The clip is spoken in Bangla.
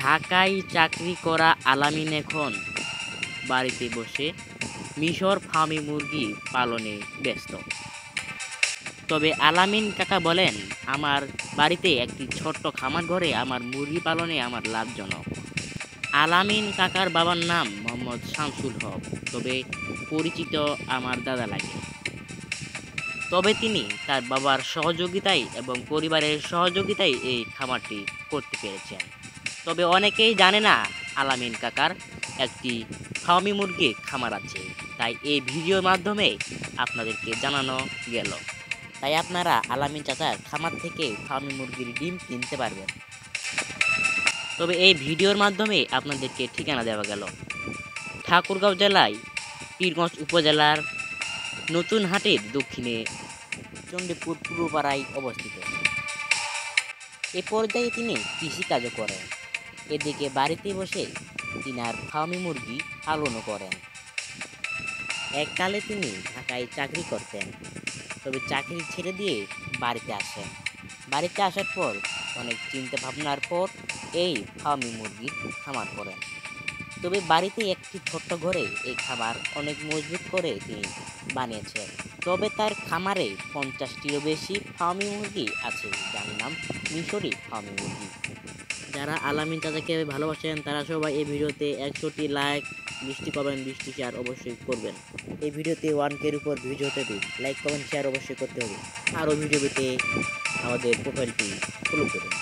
ঢাকায় চাকরি করা আলামিন এখন বাড়িতে বসে মিশর ফার্মে মুরগি পালনে ব্যস্ত। তবে আলামিন কাকা বলেন, আমার বাড়িতে একটি ছোট্ট খামার ঘরে আমার মুরগি পালনে আমার লাভজনক। আলামিন কাকার বাবার নাম মোহাম্মদ শামসুল হক, তবে পরিচিত আমার দাদা লাগে। তবে তিনি তার বাবার সহযোগিতায় এবং পরিবারের সহযোগিতায় এই খামারটি করতে পেরেছেন। তবে অনেকেই জানে না আলামিন কাকার একটি ফার্মি মুরগির খামার আছে, তাই এই ভিডিওর মাধ্যমে আপনাদেরকে জানানো গেল। তাই আপনারা আলামিন চাচার খামার থেকে ফার্মি মুরগির ডিম কিনতে পারবেন। তবে এই ভিডিওর মাধ্যমে আপনাদেরকে ঠিকানা দেওয়া গেল ঠাকুরগাঁও জেলায় পীরগঞ্জ উপজেলার নতুন হাটের দক্ষিণে চণ্ডীপুর পূর্বপাড়ায় অবস্থিত। এ পর্যায়ে তিনি কৃষিকাজও করেন, এদিকে বাড়িতে বসে তিনার ফার্মি মুরগি পালনও করেন। এককালে তিনি ঢাকায় চাকরি করতেন, তবে চাকরি ছেড়ে দিয়ে বাড়িতে আসেন। বাড়িতে আসার পর অনেক চিন্তা ভাবনার পর এই ফার্মি মুরগির খামার করেন। তবে বাড়িতে একটি ছোট্ট ঘরে এই খামার অনেক মজবুত করে তিনি বানিয়েছেন। তবে তার খামারে 50টিরও বেশি ফার্মি মুরগি আছে, যার নাম মিশরি ফার্মি মুরগি। যারা আলামিন চাচাকে ভালোবাসেন তারা সবাই এই ভিডিওতে 100টি লাইক, 20টি কমেন্ট, 20টি শেয়ার অবশ্যই করবেন। এই ভিডিওতে 1K উপর ভিউজ হতে হবে, লাইক কমেন্ট শেয়ার অবশ্যই করতে হবে। আরও ভিডিও পেতে আমাদের প্রোফাইলটি ফলো করুন।